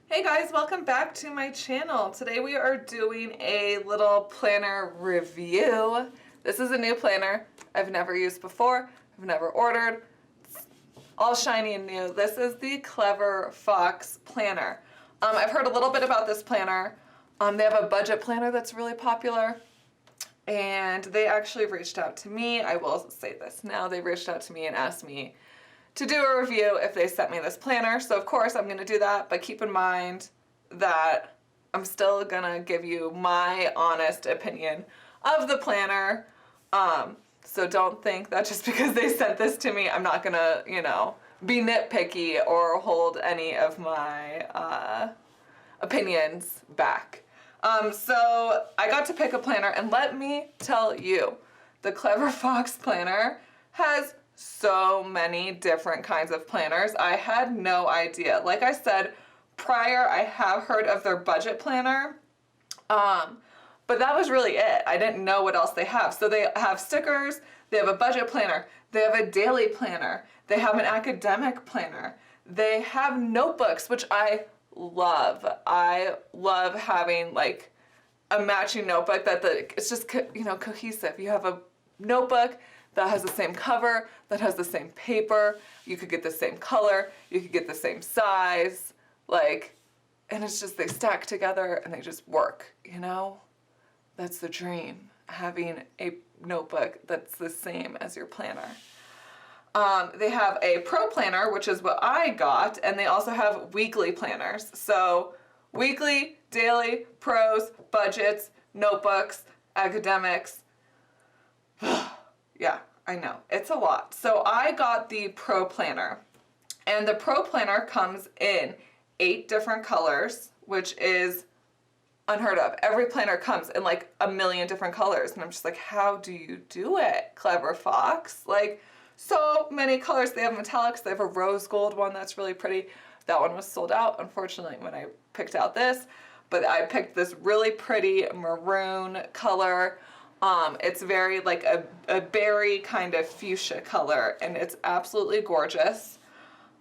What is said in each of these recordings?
Hey guys, welcome back to my channel. Today we are doing a little planner review. This is a new planner I've never used before, I've never ordered. It's all shiny and new. This is the Clever Fox planner. I've heard a little bit about this planner. They have a budget planner that's really popular, and they actually reached out to me. I will say this now, they reached out to me and asked me to do a review if they sent me this planner. So of course I'm going to do that, but keep in mind that I'm still going to give you my honest opinion of the planner. So don't think that just because they sent this to me, I'm not going to, be nitpicky or hold any of my opinions back. So I got to pick a planner, and let me tell you, the Clever Fox planner has so many different kinds of planners. I had no idea. Like I said prior, I have heard of their budget planner, but that was really it. I didn't know what else they have. So they have stickers, they have a budget planner, they have a daily planner, they have an academic planner, they have notebooks, which I love. I love having like a matching notebook it's just, cohesive. You have a notebook that has the same cover, that has the same paper, you could get the same color, you could get the same size, and it's just, they stack together and they just work, That's the dream, having a notebook that's the same as your planner. They have a pro planner, which is what I got, and they also have weekly planners. So weekly, daily, pros, budgets, notebooks, academics. Yeah, I know, it's a lot. So I got the Pro Planner, and the Pro Planner comes in 8 different colors, which is unheard of. Every planner comes in like a million different colors, and I'm just like, how do you do it, Clever Fox? Like, so many colors. They have metallics, they have a rose gold one that's really pretty. That one was sold out, unfortunately, when I picked out this, but I picked this really pretty maroon color. It's very like a berry kind of fuchsia color, and it's absolutely gorgeous.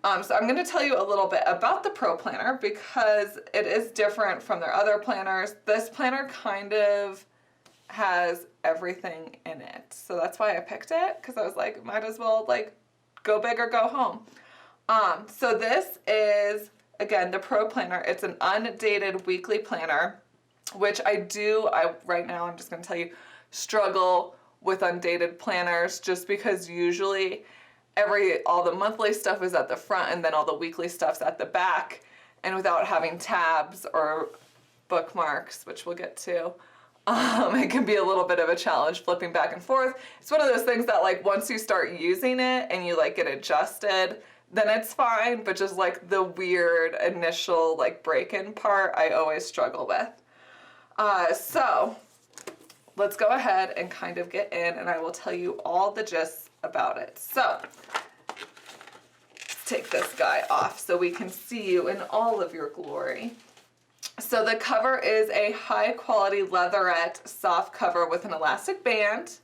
So I'm going to tell you a little bit about the Pro Planner because it is different from their other planners. This planner kind of has everything in it. So that's why I picked it, because I was like, might as well like go big or go home. So this is, again, the Pro Planner. It's an undated weekly planner, which right now I'm just going to tell you, struggle with undated planners just because usually all the monthly stuff is at the front and then all the weekly stuff's at the back, and without having tabs or bookmarks, which we'll get to, it can be a little bit of a challenge flipping back and forth. It's one of those things that like once you start using it and you like get adjusted, then it's fine, but just like the weird initial like break-in part I always struggle with. So let's go ahead and kind of get in, and I will tell you all the gist about it. So let's take this guy off so we can see you in all of your glory. So the cover is a high quality leatherette soft cover with an elastic band.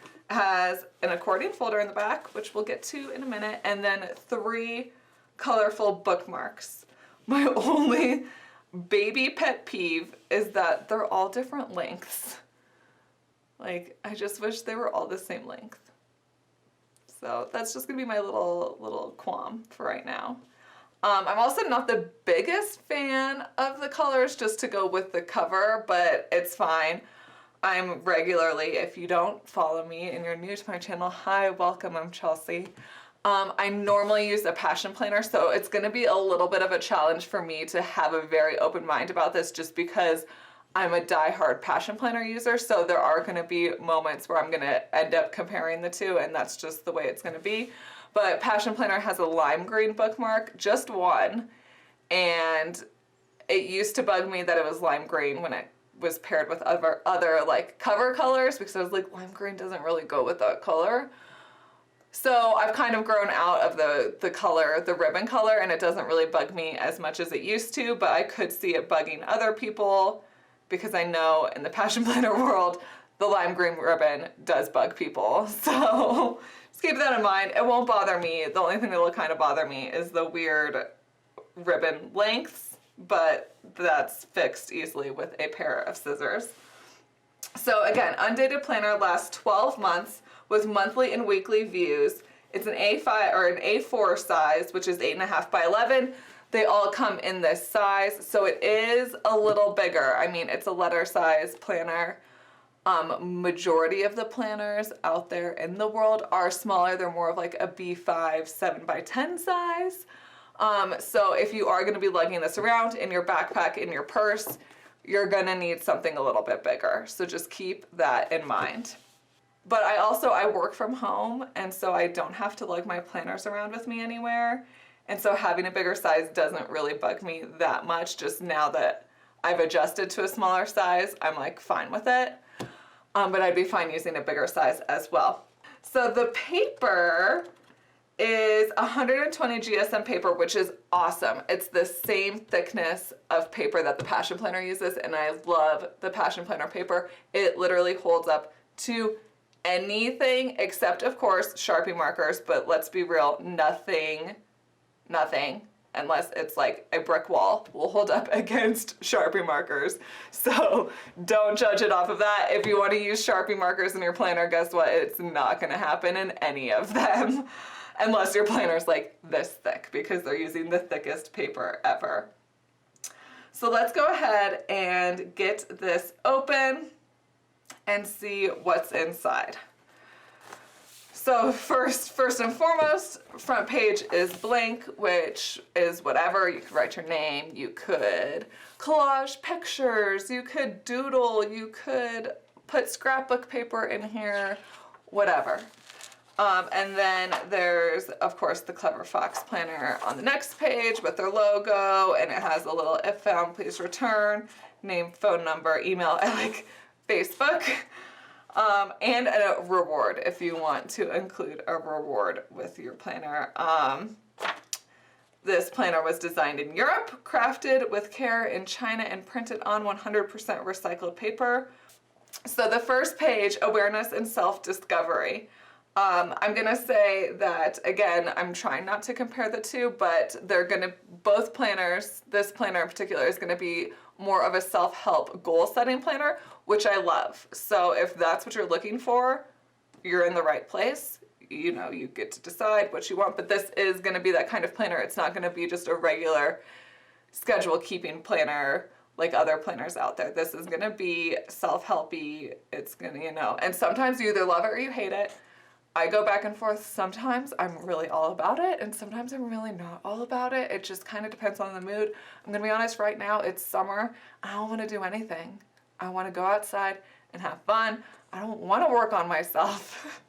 It has an accordion folder in the back, which we'll get to in a minute, and then 3 colorful bookmarks. My only baby pet peeve is that they're all different lengths. Like, I just wish they were all the same length. So that's just gonna be my little qualm for right now. I'm also not the biggest fan of the colors just to go with the cover, but it's fine. I'm regularly, if you don't follow me and you're new to my channel, hi, welcome, I'm Chelsea. I normally use a passion planner, so it's gonna be a little bit of a challenge for me to have a very open mind about this just because I'm a die-hard passion planner user, so there are gonna be moments where I'm gonna end up comparing the two, and that's just the way it's gonna be. But Passion Planner has a lime green bookmark, just one, and it used to bug me that it was lime green when it was paired with other like cover colors, because I was like, lime green doesn't really go with that color. So I've kind of grown out of the color, the ribbon color, and it doesn't really bug me as much as it used to, but I could see it bugging other people because I know in the Passion Planner world, the lime green ribbon does bug people. So just keep that in mind. It won't bother me. The only thing that will kind of bother me is the weird ribbon lengths. but that's fixed easily with a pair of scissors. So again, Undated Planner lasts 12 months with monthly and weekly views. It's an A5 or an A4 size, which is 8.5 by 11. They all come in this size, so it is a little bigger. I mean, it's a letter size planner. Majority of the planners out there in the world are smaller. They're more of like a B5 7 by 10 size. So if you are going to be lugging this around in your backpack, in your purse, you're going to need something a little bit bigger. So just keep that in mind. But I work from home, and so I don't have to lug my planners around with me anywhere. And so having a bigger size doesn't really bug me that much. Just now that I've adjusted to a smaller size, I'm like fine with it. But I'd be fine using a bigger size as well. So the paper is 120 GSM paper, which is awesome. It's the same thickness of paper that the Passion Planner uses, and I love the Passion Planner paper. It literally holds up to anything except, of course, Sharpie markers, but let's be real, nothing, unless it's like a brick wall, will hold up against Sharpie markers. So don't judge it off of that. If you want to use Sharpie markers in your planner, guess what? It's not going to happen in any of them. Unless your planner's like this thick, because they're using the thickest paper ever. So let's go ahead and get this open and see what's inside. So first and foremost, front page is blank, which is whatever. You could write your name, you could collage pictures, you could doodle, you could put scrapbook paper in here, whatever. And then there's, of course, the Clever Fox planner on the next page with their logo, and it has a little "if found, please return," name, phone number, email, I like Facebook, and a reward if you want to include a reward with your planner. This planner was designed in Europe, crafted with care in China, and printed on 100% recycled paper. So the first page, awareness and self-discovery. I'm gonna say that, again, I'm trying not to compare the two, but both planners, this planner in particular, is gonna be more of a self-help goal-setting planner, which I love. So if that's what you're looking for, you're in the right place. You know, you get to decide what you want, but this is gonna be that kind of planner. It's not gonna be just a regular schedule-keeping planner like other planners out there. This is gonna be self-helpy. It's gonna, and sometimes you either love it or you hate it. I go back and forth. Sometimes I'm really all about it, and sometimes I'm really not all about it. It just kind of depends on the mood. I'm gonna be honest, right now it's summer. I don't wanna do anything. I wanna go outside and have fun. I don't wanna work on myself.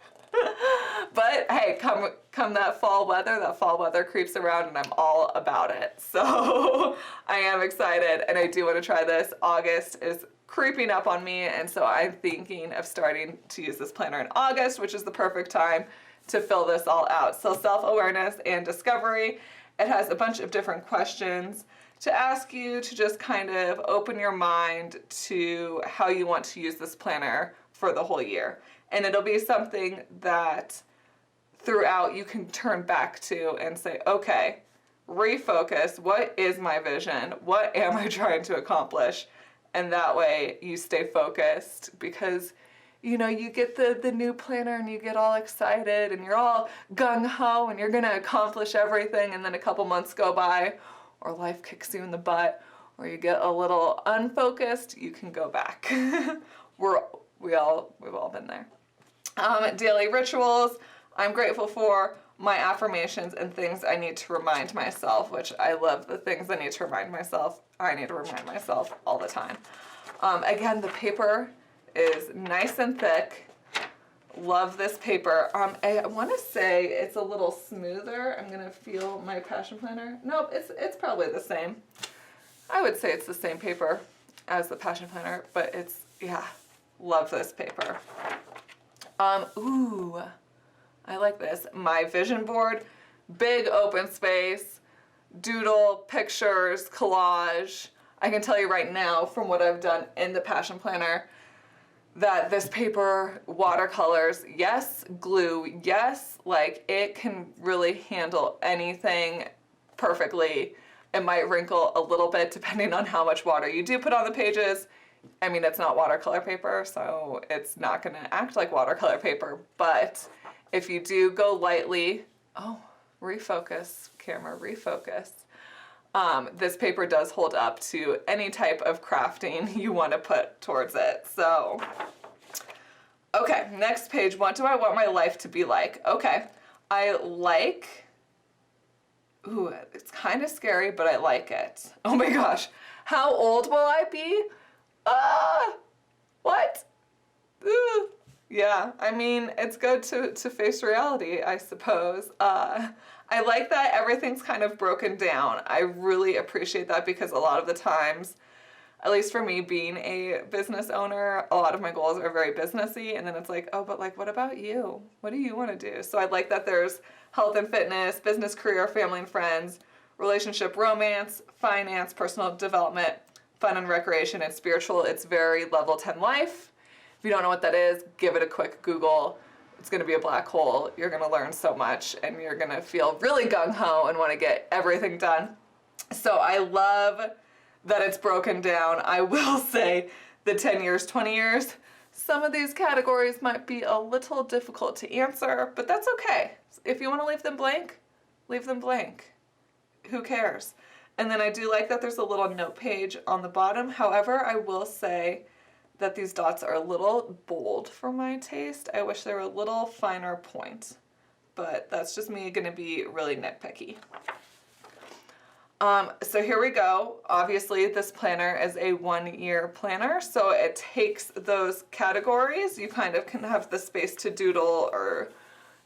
But hey, come that fall weather creeps around and I'm all about it. So I am excited, and I do wanna try this. August is creeping up on me, and so I'm thinking of starting to use this planner in August, which is the perfect time to fill this all out. So self-awareness and discovery. It has a bunch of different questions to ask you to just kind of open your mind to how you want to use this planner for the whole year. And it'll be something that throughout you can turn back to and say, okay, refocus. What is my vision? What am I trying to accomplish? And that way you stay focused, because you get the new planner and you get all excited and you're all gung-ho and you're gonna accomplish everything, and then a couple months go by, or life kicks you in the butt, or you get a little unfocused, you can go back. We've all been there. Daily rituals. I'm grateful for my affirmations and things I need to remind myself, which I love the things I need to remind myself. I need to remind myself all the time. Again, the paper is nice and thick. Love this paper. I want to say it's a little smoother. I'm gonna feel my Passion Planner. Nope, it's probably the same. I would say it's the same paper as the Passion Planner, but love this paper. Ooh, I like this. My vision board, big open space, doodle, pictures, collage. I can tell you right now from what I've done in the Passion Planner that this paper, watercolors, yes, glue, yes, like it can really handle anything perfectly. It might wrinkle a little bit depending on how much water you do put on the pages. I mean, it's not watercolor paper, so it's not going to act like watercolor paper. But if you do go lightly, oh, refocus, camera, refocus. This paper does hold up to any type of crafting you want to put towards it. So, okay, next page. What do I want my life to be like? Okay, I like, ooh, it's kind of scary, but I like it. Oh my gosh, how old will I be? What? Ooh. Yeah, I mean, it's good to face reality, I suppose. I like that everything's kind of broken down. I really appreciate that because a lot of the times, at least for me being a business owner, a lot of my goals are very businessy, and then it's like, oh, but like, what about you? What do you want to do? So I like that there's health and fitness, business, career, family and friends, relationship, romance, finance, personal development, fun and recreation, and spiritual. It's very level 10 life. If you don't know what that is, give it a quick Google. It's going to be a black hole. You're going to learn so much and you're going to feel really gung-ho and want to get everything done. So I love that it's broken down. I will say the 10 years, 20 years, some of these categories might be a little difficult to answer, but that's okay. If you want to leave them blank, leave them blank. Who cares? And then I do like that there's a little note page on the bottom. However, I will say that these dots are a little bold for my taste. I wish they were a little finer point, but that's just me gonna be really nitpicky. So here we go. Obviously this planner is a 1-year planner, so it takes those categories. You kind of can have the space to doodle or,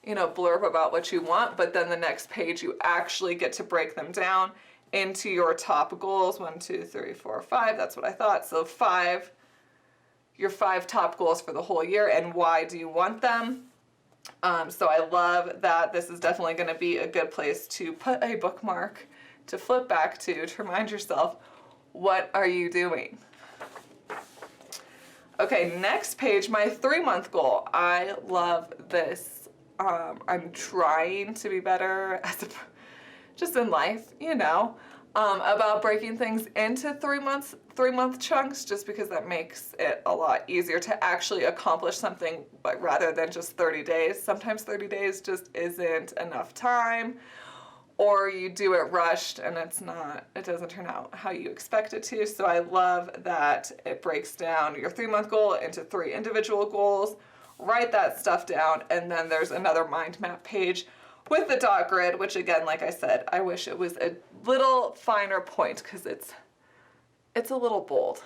you know, blurb about what you want, but then the next page you actually get to break them down into your top goals. 1, 2, 3, 4, 5. That's what I thought. So 5, your 5 top goals for the whole year, and why do you want them? So I love that this is definitely going to be a good place to put a bookmark to flip back to remind yourself, what are you doing? Okay, next page, my 3-month goal. I love this. I'm trying to be better just in life, you know, about breaking things into 3-month chunks, just because that makes it a lot easier to actually accomplish something, but rather than just 30 days. Sometimes 30 days just isn't enough time, or you do it rushed and it doesn't turn out how you expect it to. So I love that it breaks down your 3-month goal into 3 individual goals. Write that stuff down, and then there's another mind map page with the dot grid, which again, like I said, I wish it was a little finer point because it's a little bold.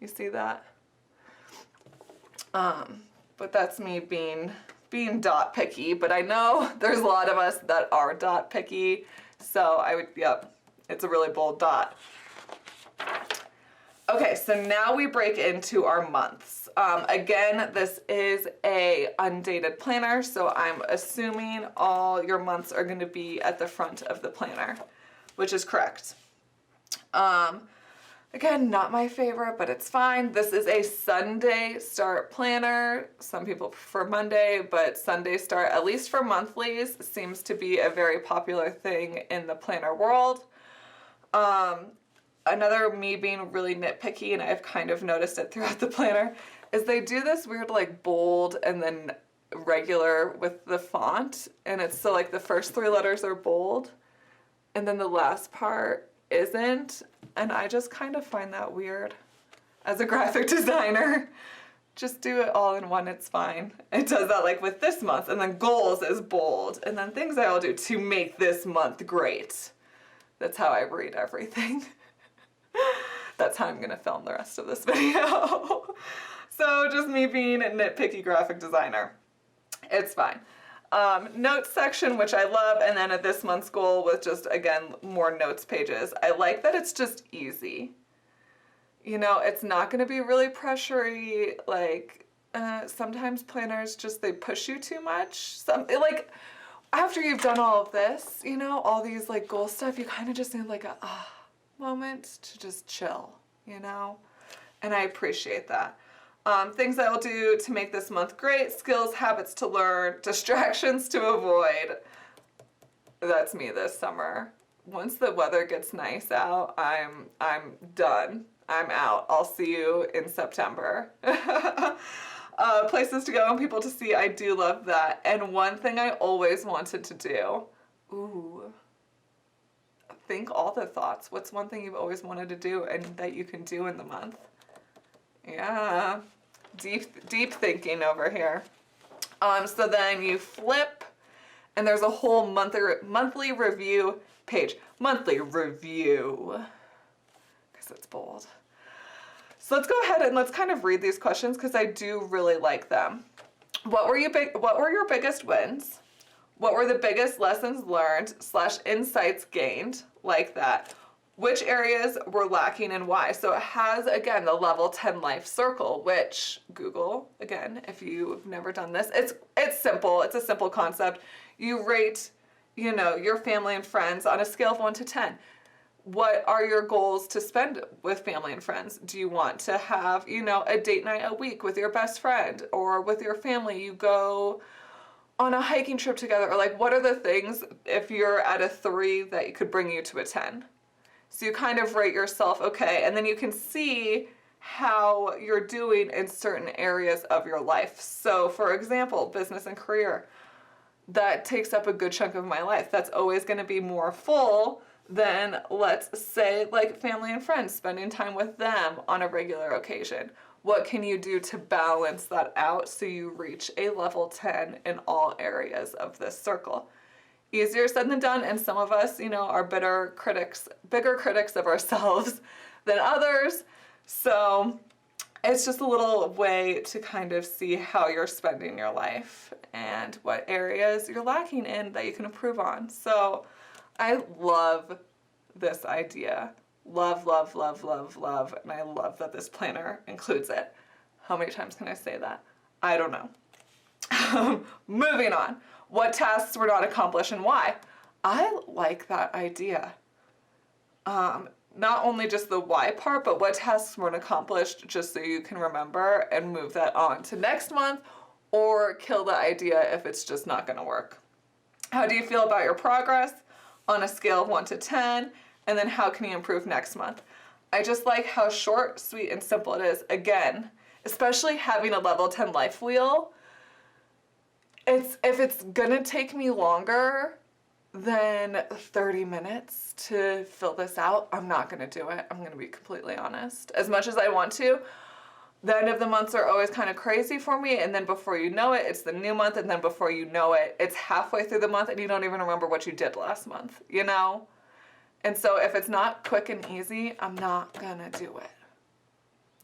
You see that? But that's me being dot picky, but I know there's a lot of us that are dot picky, so yep, it's a really bold dot. Okay, so now we break into our months. Again, this is a undated planner, so I'm assuming all your months are going to be at the front of the planner, which is correct. Again, not my favorite, but it's fine. This is a Sunday start planner. Some people prefer Monday, but Sunday start, at least for monthlies, seems to be a very popular thing in the planner world. Another me being really nitpicky, and I've kind of noticed it throughout the planner, is they do this weird like bold and then regular with the font, and it's so like the first 3 letters are bold and then the last part isn't, and I just kind of find that weird as a graphic designer. Just do it all in one, it's fine. It does that like with this month, and then goals is bold, and then things I'll do to make this month great. That's how I read everything. That's how I'm gonna film the rest of this video. So just me being a nitpicky graphic designer. It's fine. Notes section, which I love, and then at this month's goal with just, again, more notes pages. I like that it's just easy. You know, it's not gonna be really pressury, like, sometimes planners just, they push you too much. Like, after you've done all of this, you know, all these like goal stuff, you kind of just need like a moment to just chill, you know? And I appreciate that. Things I will do to make this month great: skills, habits to learn, distractions to avoid. That's me this summer. once the weather gets nice out, I'm done. I'm out. I'll see you in September. Places to go and people to see, I do love that. And one thing I always wanted to do, think all the thoughts. What's one thing you've always wanted to do and that you can do in the month? Yeah, deep thinking over here. So then you flip, and there's a whole monthly review page. Monthly review, because it's bold. So let's go ahead and let's kind of read these questions because I do really like them. What were your biggest wins? What were the biggest lessons learned / insights gained? Like that. Which areas were lacking and why? So it has, again, the level 10 life circle, which Google, again, if you've never done this, it's simple. It's a simple concept. You rate, your family and friends on a scale of 1 to 10. What are your goals to spend with family and friends? Do you want to have, a date night a week with your best friend, or with your family you go on a hiking trip together? Or like, what are the things, if you're at a 3, that could bring you to a 10? So you kind of rate yourself, okay, and then you can see how you're doing in certain areas of your life. So for example, business and career, that takes up a good chunk of my life. That's always going to be more full than, let's say, like family and friends, spending time with them on a regular occasion. What can you do to balance that out so you reach a level 10 in all areas of this circle? Easier said than done, and some of us, are bigger critics of ourselves than others. So it's just a little way to kind of see how you're spending your life and what areas you're lacking in that you can improve on. So I love this idea. Love, love, love, love, love. And I love that this planner includes it. How many times can I say that? I don't know. Moving on. What tasks were not accomplished and why? I like that idea. Not only just the why part, but what tasks weren't accomplished, just so you can remember and move that on to next month, or kill the idea if it's just not going to work. How do you feel about your progress on a scale of 1 to 10? And then how can you improve next month? I just like how short, sweet, and simple it is. Again, especially having a level 10 life wheel, if it's gonna take me longer than 30 minutes to fill this out, I'm not gonna do it. I'm gonna be completely honest. As much as I want to, the end of the months are always kind of crazy for me, and then before you know it, it's the new month, and then before you know it, it's halfway through the month and you don't even remember what you did last month, And so if it's not quick and easy, I'm not gonna do it.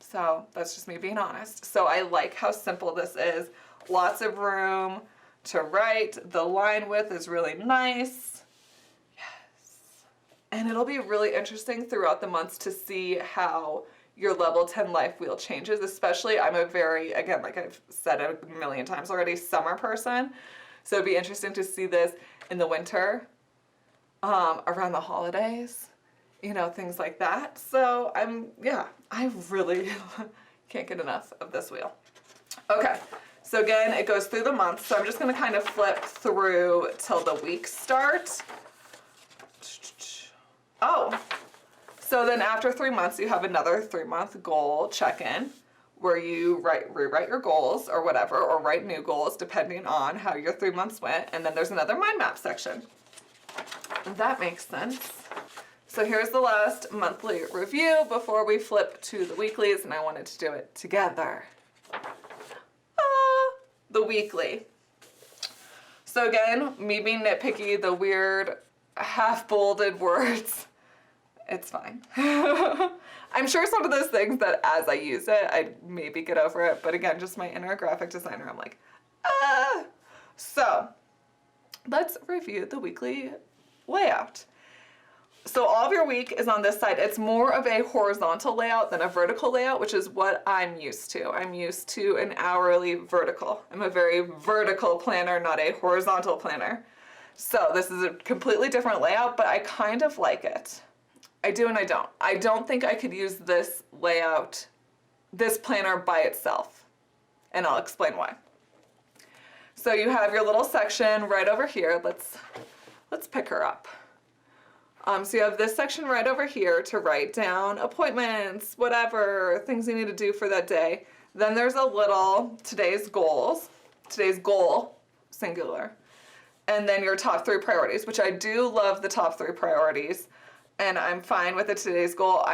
So that's just me being honest. So I like how simple this is. Lots of room to write. The line width is really nice. Yes. And it'll be really interesting throughout the months to see how your level 10 life wheel changes, especially I'm a very, again, like I've said a million times already, summer person. So it'd be interesting to see this in the winter, around the holidays, things like that. So I really can't get enough of this wheel. Okay, so again, it goes through the months. So I'm just gonna kind of flip through till the weeks start. Oh, so then after 3 months, you have another 3-month goal check-in where you rewrite your goals or whatever, or write new goals depending on how your 3 months went. And then there's another mind map section. That makes sense. So here's the last monthly review before we flip to the weeklies, and I wanted to do it together. The weekly. So again, me being nitpicky, the weird half-bolded words, it's fine. I'm sure some of those things that as I use it, I'd maybe get over it, but again, just my inner graphic designer, I'm like, ah. So let's review the weekly layout. So all of your week is on this side. It's more of a horizontal layout than a vertical layout, which is what I'm used to. I'm used to an hourly vertical. I'm a very vertical planner, not a horizontal planner. So this is a completely different layout, but I kind of like it. I do and I don't. I don't think I could use this layout, this planner by itself, and I'll explain why. So you have your little section right over here. Let's pick her up. So you have this section right over here to write down appointments, whatever, things you need to do for that day. Then there's a little today's goal, singular. And then your top 3 priorities, which I do love the top 3 priorities. And I'm fine with the today's goal.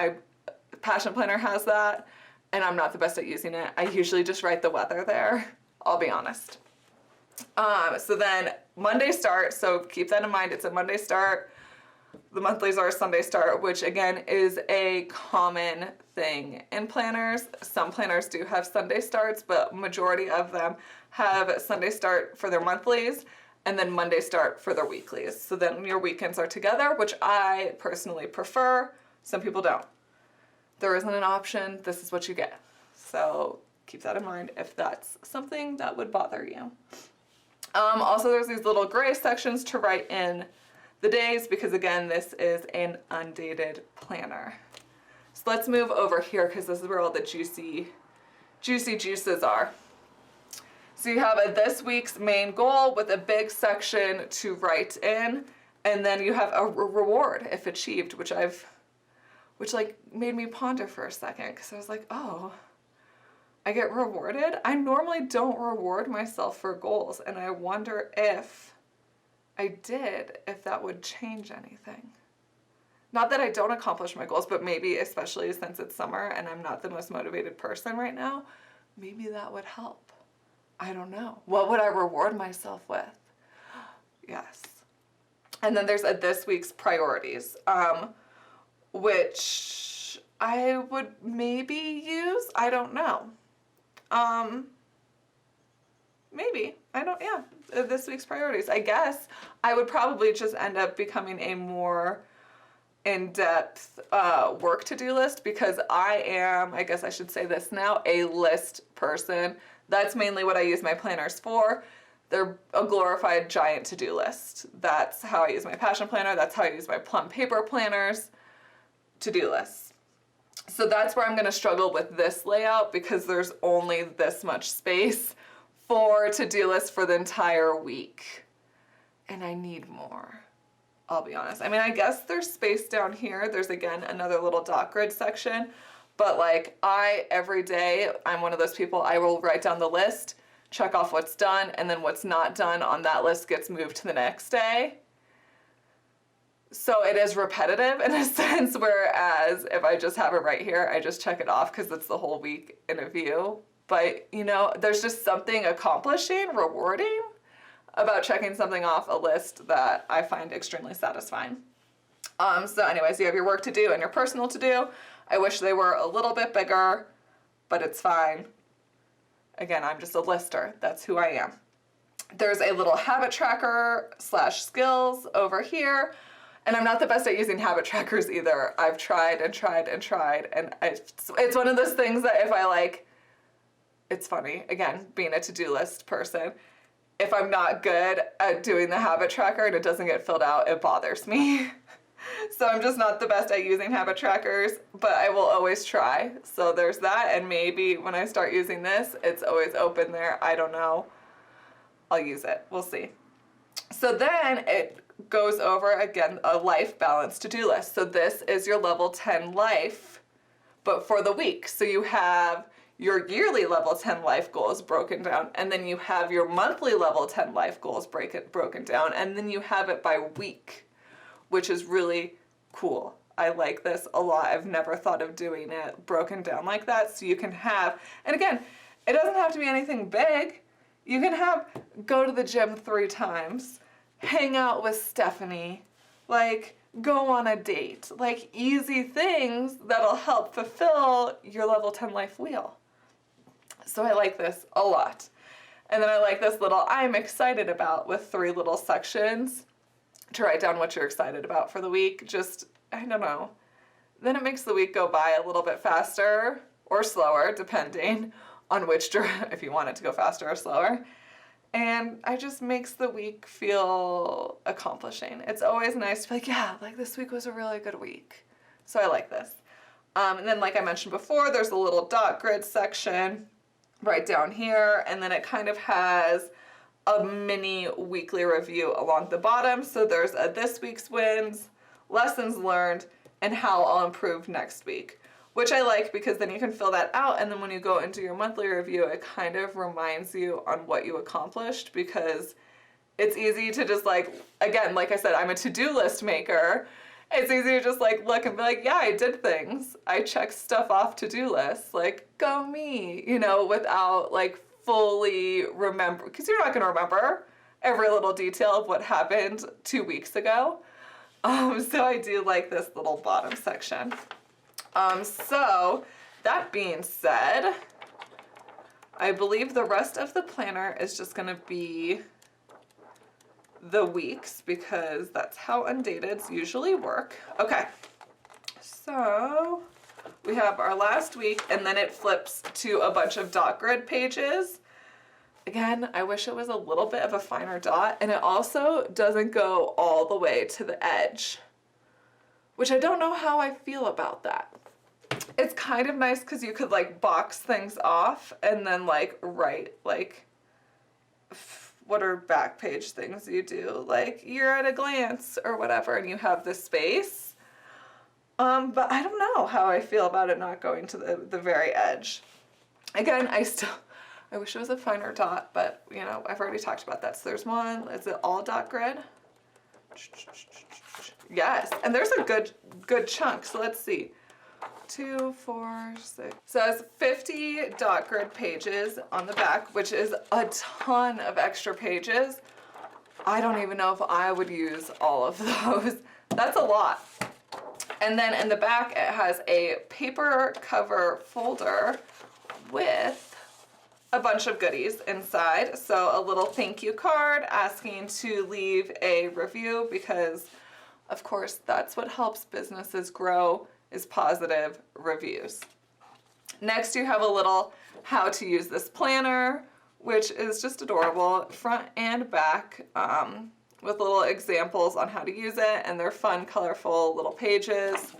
Passion Planner has that, and I'm not the best at using it. I usually just write the weather there, I'll be honest. So then Monday start, so keep that in mind, it's a Monday start. The monthlies are a Sunday start, which again is a common thing in planners. Some planners do have Sunday starts, but majority of them have Sunday start for their monthlies and then Monday start for their weeklies. So then your weekends are together, which I personally prefer. Some people don't. There isn't an option. This is what you get. So keep that in mind if that's something that would bother you. Also, there's these little gray sections to write in the days because, again, this is an undated planner. So let's move over here because this is where all the juicy juices are. So you have this week's main goal with a big section to write in, and then you have a reward if achieved, which like made me ponder for a second because I was like, oh, I get rewarded? I normally don't reward myself for goals, and I wonder if I did, if that would change anything. Not that I don't accomplish my goals, but maybe especially since it's summer and I'm not the most motivated person right now, maybe that would help. I don't know. What would I reward myself with? Yes. And then there's this week's priorities, which I would maybe use. I don't know. Maybe. This week's priorities. I guess I would probably just end up becoming a more in-depth work to-do list because I am, I guess I should say this now, a list person. That's mainly what I use my planners for. They're a glorified giant to-do list. That's how I use my passion planner. That's how I use my plum paper planners, to-do lists. So that's where I'm going to struggle with this layout because there's only this much space for to-do lists for the entire week. And I need more, I'll be honest. I mean, I guess there's space down here. There's, again, another little dot grid section. But like every day, I'm one of those people, I will write down the list, check off what's done, and then what's not done on that list gets moved to the next day. So it is repetitive in a sense, whereas if I just have it right here, I just check it off because it's the whole week in a view. But, you know, there's just something accomplishing, rewarding about checking something off a list that I find extremely satisfying. So anyways, you have your work to do and your personal to do. I wish they were a little bit bigger, but it's fine. Again, I'm just a lister. That's who I am. There's a little habit tracker / skills over here. And I'm not the best at using habit trackers either. I've tried and tried and tried. And it's one of those things that if I like, it's funny, again, being a to-do list person, if I'm not good at doing the habit tracker and it doesn't get filled out, it bothers me. So I'm just not the best at using habit trackers, but I will always try. So there's that, and maybe when I start using this, it's always open there. I don't know. I'll use it. We'll see. So then it goes over, again, a life balance to-do list. So this is your level 10 life, but for the week. So you have your yearly level 10 life goals broken down, and then you have your monthly level 10 life goals broken down, and then you have it by week, which is really cool. I like this a lot. I've never thought of doing it broken down like that. So you can have, and again, it doesn't have to be anything big. You can have go to the gym 3 times, hang out with Stephanie, like go on a date, like easy things that'll help fulfill your level 10 life wheel. So I like this a lot. And then I like this little I'm excited about with 3 little sections to write down what you're excited about for the week. Just, I don't know. Then it makes the week go by a little bit faster or slower, depending on which, if you want it to go faster or slower. And it just makes the week feel accomplishing. It's always nice to be like, yeah, like this week was a really good week. So I like this. And then like I mentioned before, there's a little dot grid section right down here. And then it kind of has a mini weekly review along the bottom. So there's a this week's wins, lessons learned, and how I'll improve next week. Which I like because then you can fill that out, and then when you go into your monthly review, it kind of reminds you on what you accomplished, because it's easy to just like, again, like I said, I'm a to-do list maker. It's easy to just like look and be like, yeah, I did things. I checked stuff off to-do lists, like go me, you know, without like fully remember, because you're not gonna remember every little detail of what happened 2 weeks ago. So I do like this little bottom section. So that being said, I believe the rest of the planner is just gonna be the weeks, because that's how Undateds usually work. Okay, so we have our last week, and then it flips to a bunch of dot grid pages. Again, I wish it was a little bit of a finer dot, and it also doesn't go all the way to the edge, which I don't know how I feel about that. It's kind of nice because you could like box things off and then like write like, what are back page things you do? Like you're at a glance or whatever, and you have this space. But I don't know how I feel about it not going to the very edge. Again, I wish it was a finer dot, but you know, I've already talked about that. So there's one, is it all dot grid? Yes, and there's a good chunk. So let's see. 2, 4, 6. So it's 50 dot grid pages on the back, which is a ton of extra pages. I don't even know if I would use all of those. That's a lot. And then in the back, it has a paper cover folder with a bunch of goodies inside. So a little thank you card asking to leave a review, because of course that's what helps businesses grow, is positive reviews. Next, you have a little how to use this planner, which is just adorable, front and back, with little examples on how to use it, and they're fun, colorful little pages.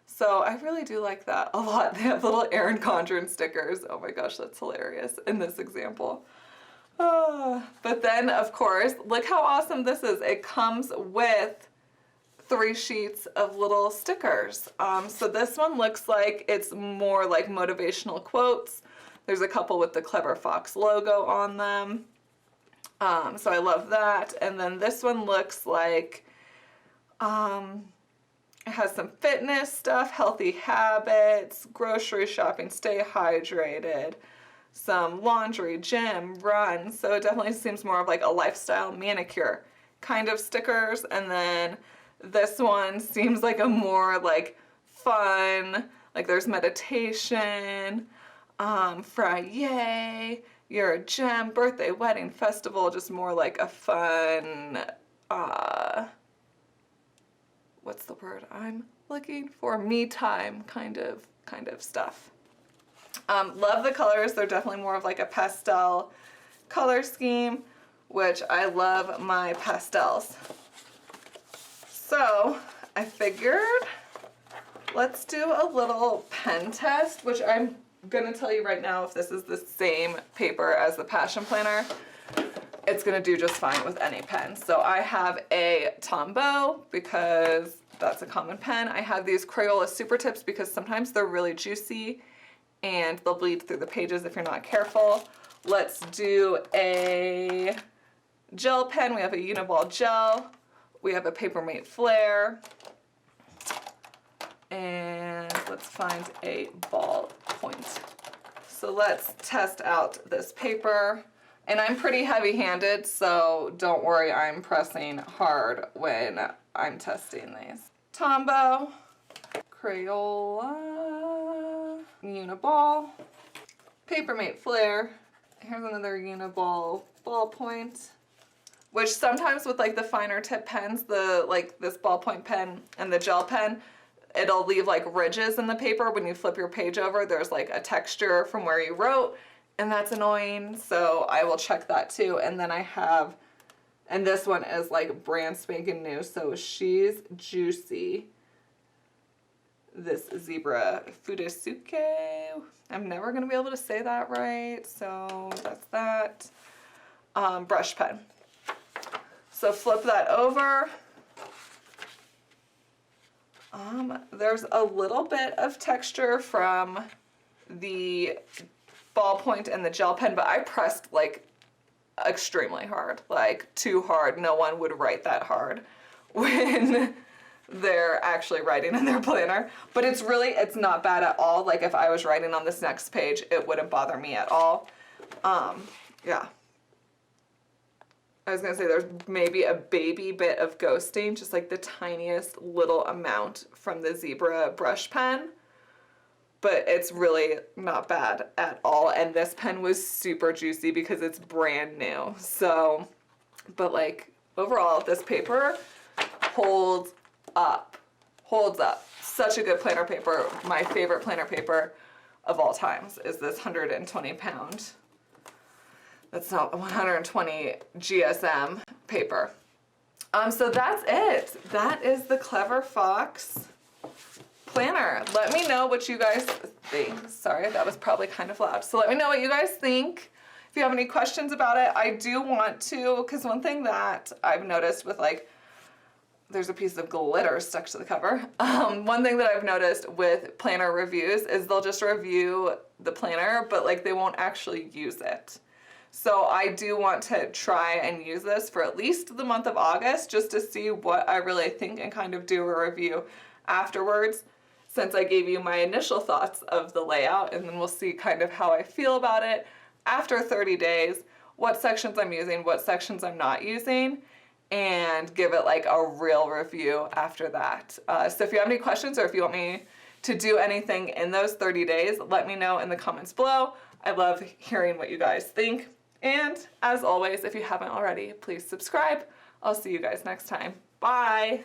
So I really do like that a lot. They have little Erin Condren stickers. Oh my gosh, that's hilarious in this example. But then, of course, look how awesome this is. It comes with 3 sheets of little stickers. So this one looks like it's more like motivational quotes. There's a couple with the Clever Fox logo on them. So I love that. And then this one looks like it has some fitness stuff, healthy habits, grocery shopping, stay hydrated, some laundry, gym, run. So it definitely seems more of like a lifestyle manicure kind of stickers. And then this one seems like a more like fun, like there's meditation, Friday, you're a gem, birthday, wedding, festival, just more like a fun, what's the word I'm looking for? Me time kind of stuff. Love the colors. They're definitely more of like a pastel color scheme, which I love my pastels. So I figured let's do a little pen test, which I'm gonna tell you right now, if this is the same paper as the Passion Planner, it's gonna do just fine with any pen. So I have a Tombow because that's a common pen. I have these Crayola Super Tips because sometimes they're really juicy and they'll bleed through the pages if you're not careful. Let's do a gel pen. We have a Uniball gel. We have a Papermate Flare. And let's find a ball point. So let's test out this paper. And I'm pretty heavy-handed, so don't worry, I'm pressing hard when I'm testing these. Tombow, Crayola, Uniball, Papermate Flare. Here's another Uniball ballpoint, which sometimes with like the finer tip pens, like this ballpoint pen and the gel pen, it'll leave like ridges in the paper when you flip your page over. There's like a texture from where you wrote, and that's annoying, so I will check that too. And then I have, and this one is like brand spanking new, so She's Juicy. This Zebra Fudesuke. I'm never gonna be able to say that right, so that's that. Brush pen. So flip that over. There's a little bit of texture from the ballpoint and the gel pen, but I pressed like extremely hard, like too hard. No one would write that hard when they're actually writing in their planner. But it's not bad at all. Like if I was writing on this next page, it wouldn't bother me at all. Yeah. I was gonna say there's maybe a baby bit of ghosting, just like the tiniest little amount from the zebra brush pen, but it's really not bad at all. And this pen was super juicy because it's brand new. So, but like overall, this paper holds up. Such a good planner paper. My favorite planner paper of all times is this 120 pound. That's not 120 GSM paper. So that's it. That is the Clever Fox planner. Let me know what you guys think. Sorry, that was probably kind of loud. So let me know what you guys think. If you have any questions about it, I do want to, because one thing that I've noticed with like, there's a piece of glitter stuck to the cover. One thing that I've noticed with planner reviews is they'll just review the planner, but like they won't actually use it. So I do want to try and use this for at least the month of August just to see what I really think and kind of do a review afterwards, since I gave you my initial thoughts of the layout, and then we'll see kind of how I feel about it after 30 days, what sections I'm using, what sections I'm not using, and give it like a real review after that. So if you have any questions or if you want me to do anything in those 30 days, let me know in the comments below. I love hearing what you guys think. And as always, if you haven't already, please subscribe. I'll see you guys next time. Bye.